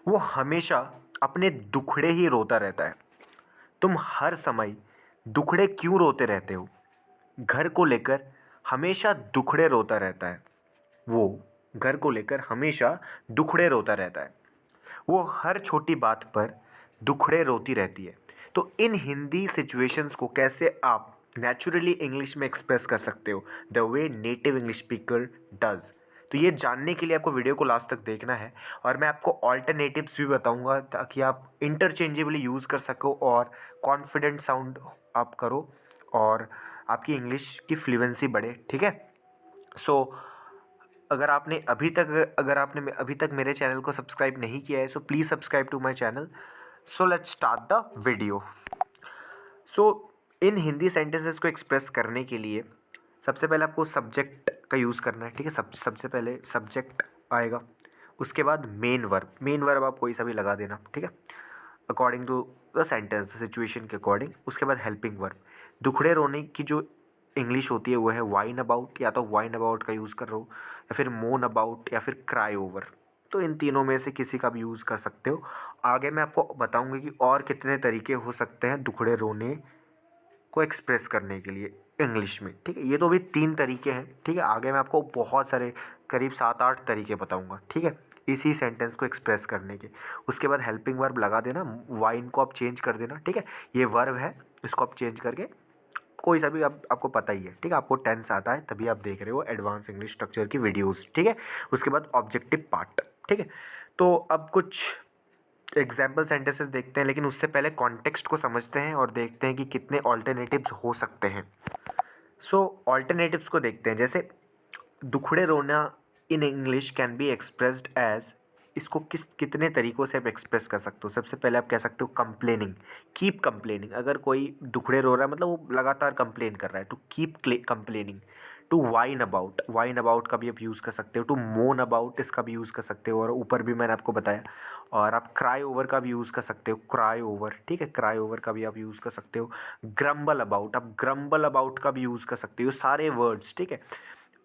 वो हमेशा अपने दुखड़े ही रोता रहता है। तुम हर समय दुखड़े क्यों रोते रहते हो? घर को लेकर हमेशा दुखड़े रोता रहता है। वो घर को लेकर हमेशा दुखड़े रोता रहता है। वो हर छोटी बात पर दुखड़े रोती रहती है। तो इन हिंदी सिचुएशंस को कैसे आप नेचुरली इंग्लिश में एक्सप्रेस कर सकते हो the way native English speaker does? तो ये जानने के लिए आपको वीडियो को लास्ट तक देखना है और मैं आपको ऑल्टरनेटिव्स भी बताऊंगा ताकि आप इंटरचेंजेबली यूज़ कर सको और कॉन्फिडेंट साउंड आप करो और आपकी इंग्लिश की फ्लुएंसी बढ़े। ठीक है? सो अगर आपने अभी तक मेरे चैनल को सब्सक्राइब नहीं किया है, so please subscribe to my channel. So let's start the video. So in Hindi sentences को एक्सप्रेस करने के लिए सबसे पहले आपको सब्जेक्ट का यूज़ करना है। ठीक है? सबसे पहले सब्जेक्ट आएगा, उसके बाद मेन वर्ब आप कोई सा भी लगा देना। ठीक है? According to the sentence situation के अकॉर्डिंग। उसके बाद हेल्पिंग वर्ब। दुखड़े रोने की जो इंग्लिश होती है वो है वाइन अबाउट, या तो वाइन अबाउट का यूज़ कर रहे हो या फिर मोन अबाउट या फिर क्राई ओवर। तो इन तीनों में से किसी का भी यूज़ कर सकते हो। आगे मैं आपको बताऊंगा कि और कितने तरीके हो सकते हैं दुखड़े रोने को एक्सप्रेस करने के लिए इंग्लिश में। ठीक है? ये तो अभी 3 तरीके हैं। ठीक है? आगे मैं आपको बहुत सारे करीब 7-8 तरीके बताऊंगा। ठीक है? इसी सेंटेंस को एक्सप्रेस करने के। उसके बाद हेल्पिंग वर्ब लगा देना, वाइन को आप चेंज कर देना। ठीक है? ये वर्ब है, इसको आप चेंज करके कोई सा भी आपको पता ही है। ठीक है? आपको टेंस आता है तभी आप देख रहे हो एडवांस इंग्लिश स्ट्रक्चर की वीडियोस। ठीक है? उसके बाद ऑब्जेक्टिव पार्ट। ठीक है? तो अब कुछ एग्जाम्पल सेंटेंसेस देखते हैं, लेकिन उससे पहले कॉन्टेक्स्ट को समझते हैं और देखते हैं कि कितने ऑल्टरनेटिव्स हो सकते हैं। सो ऑल्टरनेटिव्स को देखते हैं। जैसे दुखड़े रोना in English can be expressed as, इसको कितने तरीक़ों से आप एक्सप्रेस कर सकते हो। सबसे पहले आप कह सकते हो कंप्लेनिंग, कीप कंप्लेनिंग। अगर कोई दुखड़े रो रहा है मतलब वो लगातार कंप्लेन कर रहा है, to keep complaining. To whine about का भी आप यूज़ कर सकते हो। टू मोन अबाउट, इसका भी यूज़ कर सकते हो और ऊपर भी मैंने आपको बताया। और आप क्राई ओवर का भी यूज़ कर सकते हो, क्राई ओवर। ठीक है? क्राई ओवर का भी आप यूज़ कर सकते हो। ग्रम्बल अबाउट, आप ग्रम्बल अबाउट का भी यूज़ कर सकते हो। सारे वर्ड्स। ठीक है?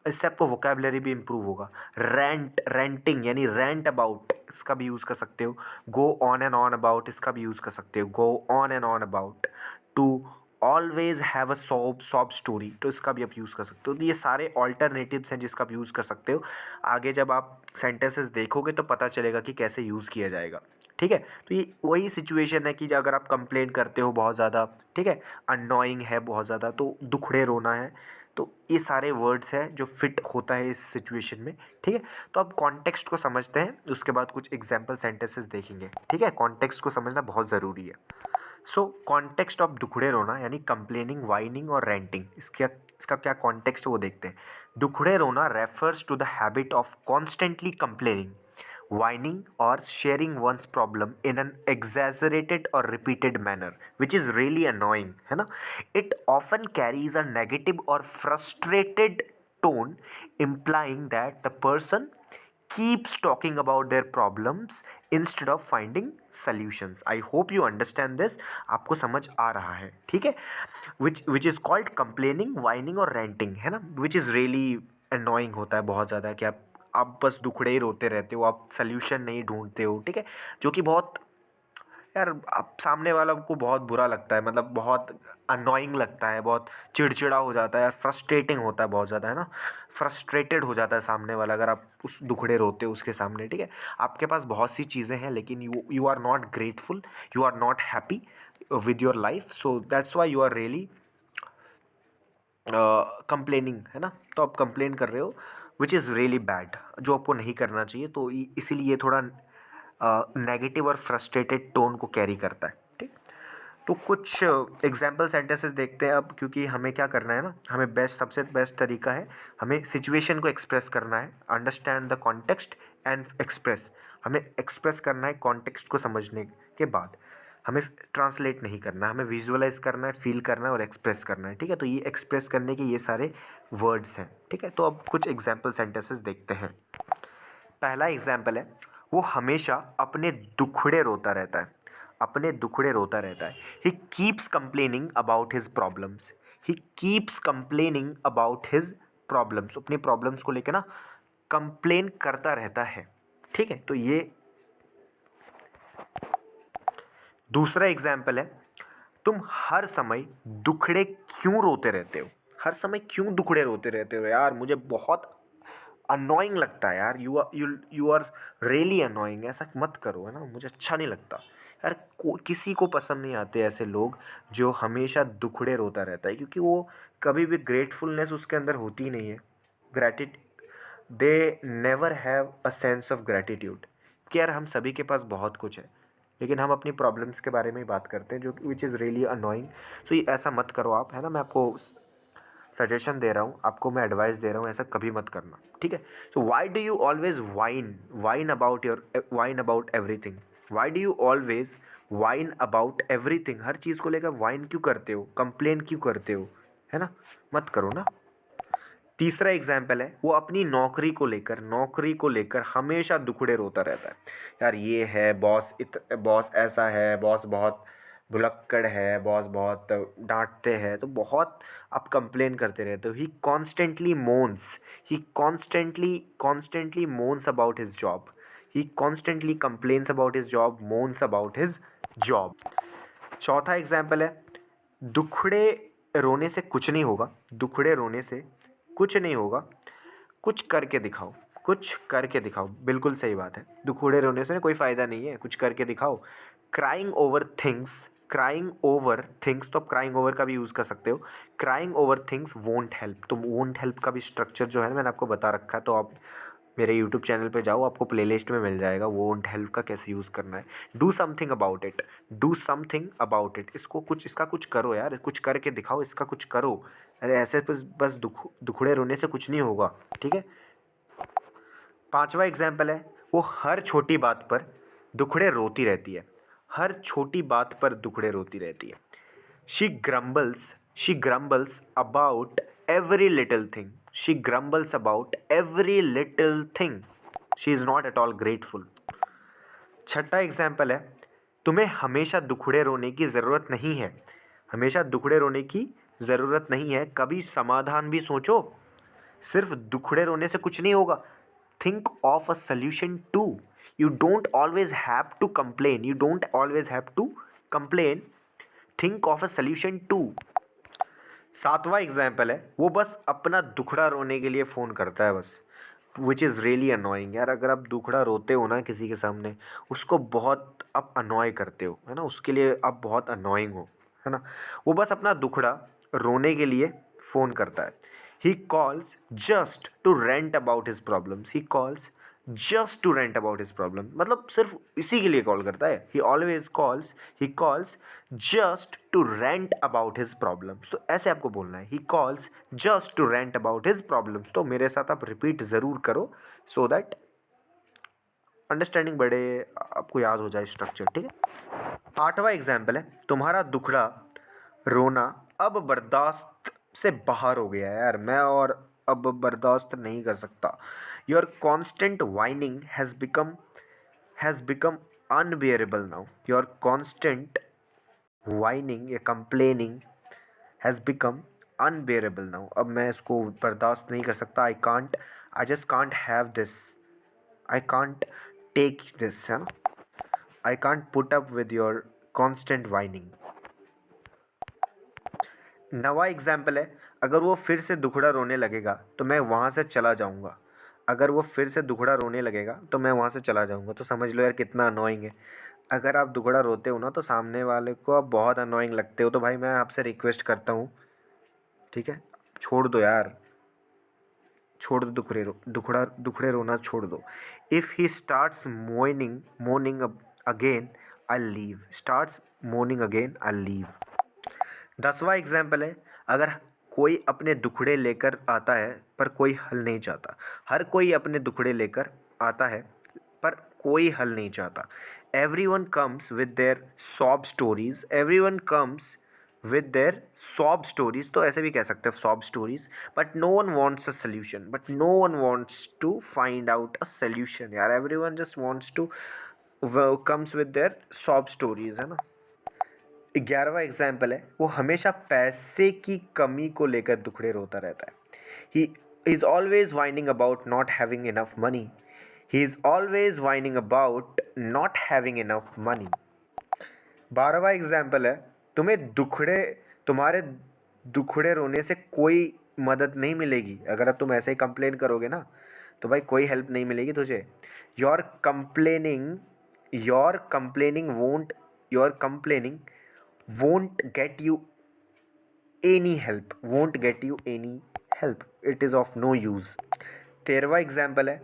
इससे आपको वोकेबलरी भी इम्प्रूव होगा। रेंटिंग यानी रेंट अबाउट, इसका भी यूज़ कर सकते हो। Go on and on about, इसका भी यूज़ कर सकते हो। Go on and on about. To always have a sob story, तो इसका भी आप यूज़ कर सकते हो। तो ये सारे ऑल्टरनेटिव्स हैं जिसका आप यूज़ कर सकते हो। आगे जब आप सेंटेंसेस देखोगे तो पता चलेगा कि कैसे यूज़ किया जाएगा। ठीक है? तो ये वही सिचुएशन है कि अगर आप कंप्लेन करते हो बहुत ज़्यादा, ठीक है, अननोइंग है बहुत ज़्यादा, तो दुखड़े रोना है, तो ये सारे वर्ड्स हैं जो फिट होता है इस सिचुएशन में। ठीक है? तो अब कॉन्टेक्स्ट को समझते हैं, उसके बाद कुछ एग्जाम्पल सेंटेंसेस देखेंगे। ठीक है? कॉन्टेक्स्ट को समझना बहुत ज़रूरी है। सो कॉन्टेक्स्ट ऑफ दुखड़े रोना यानी कंप्लेनिंग, वाइनिंग और रेंटिंग, इसका क्या कॉन्टेक्स्ट है वो देखते हैं। दुखड़े रोना refers to the habit of constantly complaining, whining or sharing one's problem in an exaggerated or repeated manner, which is really annoying, है ना? It often carries a negative or frustrated tone, implying that the person keeps talking about their problems instead of finding solutions. I hope you understand this. आपको समझ आ रहा है। ठीक है? which is called complaining, whining और ranting, है ना? which is really annoying होता है बहुत ज़्यादा कि आप बस दुखड़े ही रोते रहते हो, आप सल्यूशन नहीं ढूंढते हो। ठीक है? जो कि बहुत, यार, आप सामने वाला को बहुत बुरा लगता है, मतलब बहुत अननोइंग लगता है, बहुत चिड़चिड़ा हो जाता है, फ्रस्ट्रेटिंग होता है बहुत ज़्यादा, है ना? फ्रस्ट्रेटेड हो जाता है सामने वाला अगर आप उस दुखड़े रोते हो उसके सामने। ठीक है? आपके पास बहुत सी चीज़ें हैं लेकिन you are not grateful, you are not happy with your life, so that's why you are really complaining, है ना? तो आप कंप्लेन कर रहे हो, विच इज़ रियली बैड, जो आपको नहीं करना चाहिए। तो इसीलिए थोड़ा नेगेटिव और फ्रस्ट्रेटेड टोन को कैरी करता है। ठीक? तो कुछ एग्जाम्पल सेंटेंसेस देखते हैं अब, क्योंकि हमें क्या करना है ना, हमें सबसे बेस्ट तरीका है, हमें सिचुएशन को एक्सप्रेस करना है। Understand the context and express, हमें एक्सप्रेस करना है कॉन्टेक्स्ट को समझने के बाद। हमें ट्रांसलेट नहीं करना, हमें विजुअलाइज करना है, फील करना है और एक्सप्रेस करना है। ठीक है? तो ये एक्सप्रेस करने के ये सारे वर्ड्स हैं। ठीक है? तो अब कुछ एग्जाम्पल सेंटेंसेस देखते हैं। पहला एग्जाम्पल है, वो हमेशा अपने दुखड़े रोता रहता है। अपने दुखड़े रोता रहता है। He keeps complaining about his problems. He keeps complaining about his problems, अपनी प्रॉब्लम्स को लेकर ना कंप्लेन करता रहता है। ठीक है? तो ये दूसरा एग्जाम्पल है, तुम हर समय दुखड़े क्यों रोते रहते हो? हर समय क्यों दुखड़े रोते रहते हो यार? मुझे बहुत अनोइंग लगता है यार। You are really annoying. ऐसा मत करो, है ना? मुझे अच्छा नहीं लगता यार। किसी को पसंद नहीं आते ऐसे लोग जो हमेशा दुखड़े रोता रहता है, क्योंकि वो कभी भी ग्रेटफुलनेस उसके अंदर होती ही नहीं है। ग्रेटिट they never have a sense of gratitude कि यार हम सभी के पास बहुत कुछ है, लेकिन हम अपनी प्रॉब्लम्स के बारे में ही बात करते हैं, जो विच इज़ रियली अनोइंग। सो ये ऐसा मत करो आप, है ना? मैं आपको सजेशन दे रहा हूँ, आपको मैं एडवाइस दे रहा हूँ, ऐसा कभी मत करना, ठीक है? So why do you always whine about everything? Why do you always whine about everything? हर चीज़ को लेकर वाइन क्यों करते हो? कंप्लेन क्यों करते हो? है ना? मत करो ना। तीसरा एग्जाम्पल है, वो अपनी नौकरी को लेकर हमेशा दुखड़े रोता रहता है। यार ये है बॉस ऐसा है, बॉस बहुत भुलक्कड़ है, बॉस बहुत डांटते हैं, तो बहुत आप कंप्लेन करते रहते हो। He constantly moans about his job. He constantly complains about his job, moans about his job. चौथा एग्जाम्पल है, दुखड़े रोने से कुछ नहीं होगा। दुखड़े रोने से कुछ नहीं होगा, कुछ करके दिखाओ। कुछ करके दिखाओ, बिल्कुल सही बात है। दुखड़े रोने से कोई फ़ायदा नहीं है, कुछ करके दिखाओ। क्राइंग ओवर थिंग्स, तो आप क्राइंग ओवर का भी यूज़ कर सकते हो। Crying over things won't help. तो वोंट हेल्प का भी स्ट्रक्चर जो है ना, मैंने आपको बता रखा है, तो आप मेरे यूट्यूब चैनल पे जाओ, आपको प्लेलिस्ट में मिल जाएगा वोंट हेल्प का कैसे यूज़ करना है। Do something about it. Do something about it. इसका कुछ करो यार, कुछ करके दिखाओ, इसका कुछ करो। अरे ऐसे बस दुखड़े रोने से कुछ नहीं होगा, ठीक है? पांचवा एग्जाम्पल है, वो हर छोटी बात पर दुखड़े रोती रहती है। हर छोटी बात पर दुखड़े रोती रहती है। She grumbles about every little thing. She grumbles about every little thing. She is not at all grateful. छठा एग्जाम्पल है, तुम्हें हमेशा दुखड़े रोने की ज़रूरत नहीं है। हमेशा दुखड़े रोने की ज़रूरत नहीं है, कभी समाधान भी सोचो। सिर्फ दुखड़े रोने से कुछ नहीं होगा। Think of a solution to. You don't always have to complain. Think of a solution to. सातवां एग्जाम्पल है, वो बस अपना दुखड़ा रोने के लिए फ़ोन करता है बस। विच इज़ रियली अनोइंग यार। अगर आप दुखड़ा रोते हो ना किसी के सामने, उसको बहुत आप अनॉय करते हो, है ना? उसके लिए आप बहुत अनोइंग हो, है ना? वो बस अपना दुखड़ा रोने के लिए फ़ोन करता है। He calls just to rant about his problems. मतलब सिर्फ इसी के लिए कॉल करता है। He calls just to rant about his problems. तो ऐसे आपको बोलना है, he calls just to rant about his problems. तो मेरे साथ आप रिपीट ज़रूर करो, सो दैट अंडरस्टैंडिंग बढ़े, आपको याद हो जाए स्ट्रक्चर, ठीक है? आठवां एग्जाम्पल है, तुम्हारा दुखड़ा रोना अब बर्दाश्त से बाहर हो गया है यार, मैं और अब बर्दाश्त नहीं कर सकता। Your constant whining has become unbearable now. Your constant whining या complaining has become unbearable now. अब मैं इसको बर्दाश्त नहीं कर सकता। I just can't have this. I can't take this, है ना? I can't put up with your constant whining. नवा एग्जाम्पल है, अगर वो फिर से दुखड़ा रोने लगेगा तो मैं वहाँ से चला जाऊँगा। अगर वो फिर से दुखड़ा रोने लगेगा तो मैं वहाँ से चला जाऊँगा। तो समझ लो यार कितना अनोइंग है। अगर आप दुखड़ा रोते हो ना, तो सामने वाले को आप बहुत अनोइंग लगते हो। तो भाई मैं आपसे रिक्वेस्ट करता हूँ, ठीक है? छोड़ दो यार, छोड़ दो दुखड़े रोना छोड़ दो। If he starts moaning again I leave. Starts moaning again I leave. 10वां एग्जाम्पल है, अगर कोई अपने दुखड़े लेकर आता है पर कोई हल नहीं चाहता। हर कोई अपने दुखड़े लेकर आता है पर कोई हल नहीं चाहता। Everyone comes with their sob stories. तो ऐसे भी कह सकते हैं sob stories. But no one wants to find out a solution यार। Everyone just wants to comes with their sob stories, है ना? 11वां एग्जाम्पल है, वो हमेशा पैसे की कमी को लेकर दुखड़े रोता रहता है। He is always whining about not having enough money. He is always whining about not having enough money. 12वां एग्जाम्पल है, तुम्हारे दुखड़े रोने से कोई मदद नहीं मिलेगी। अगर अब तुम ऐसे ही कंप्लेन करोगे ना तो भाई कोई हेल्प नहीं मिलेगी तुझे। Your complaining your complaining won't get you any help, it is of no use. 13वां एग्जाम्पल है,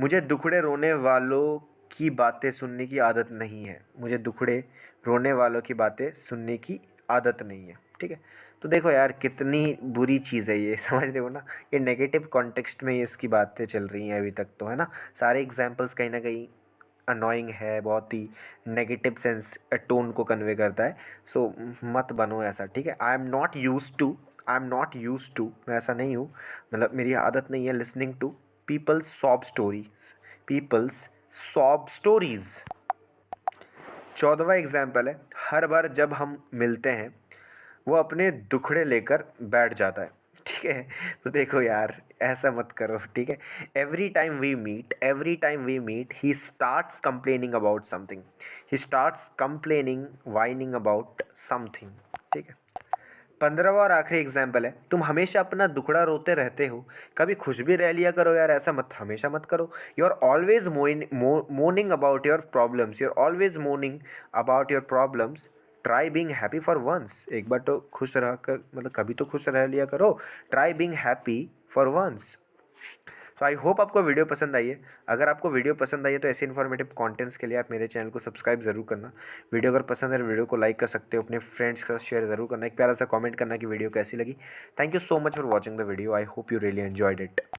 मुझे दुखड़े रोने वालों की बातें सुनने की आदत नहीं है। मुझे दुखड़े रोने वालों की बातें सुनने की आदत नहीं है। ठीक है, तो देखो यार कितनी बुरी चीज़ है ये, समझ रहे हो ना। ये नेगेटिव कॉन्टेक्स्ट में ये इसकी बातें चल रही हैं अभी तक तो, है ना। सारे एग्जाम्पल्स कहीं ना कहीं अनोइंग है, बहुत ही नेगेटिव सेंस टोन को कन्वे करता है। सो मत बनो ऐसा, ठीक है। I am not use to, मैं ऐसा नहीं हूँ, मतलब मेरी आदत नहीं है listening to peoples sob stories. 14वां एग्जाम्पल है, हर बार जब हम मिलते हैं वो अपने दुखड़े लेकर बैठ जाता है। ठीक है, तो देखो यार ऐसा मत करो, ठीक है। Every time we meet he starts complaining whining about something. ठीक है। 15वां और आखिरी एग्जाम्पल है, तुम हमेशा अपना दुखड़ा रोते रहते हो, कभी खुश भी रह लिया करो यार, ऐसा मत हमेशा मत करो। You are always moaning about your problems, try being happy for once. एक बार तो खुश रह कर, मतलब कभी तो खुश रह लिया करो। Try being happy for once. So I hope आपको वीडियो पसंद आई है। अगर आपको वीडियो पसंद आई है तो ऐसे इन्फॉर्मेटिव कंटेंट्स के लिए आप मेरे चैनल को सब्सक्राइब जरूर करना। वीडियो अगर पसंद है तो वीडियो को लाइक कर सकते हो, अपने फ्रेंड्स के साथ शेयर जरूर करना, एक प्यारा सा कमेंट करना कि वीडियो कैसी लगी। Thank you so much for watching the video, I hope you really enjoyed it.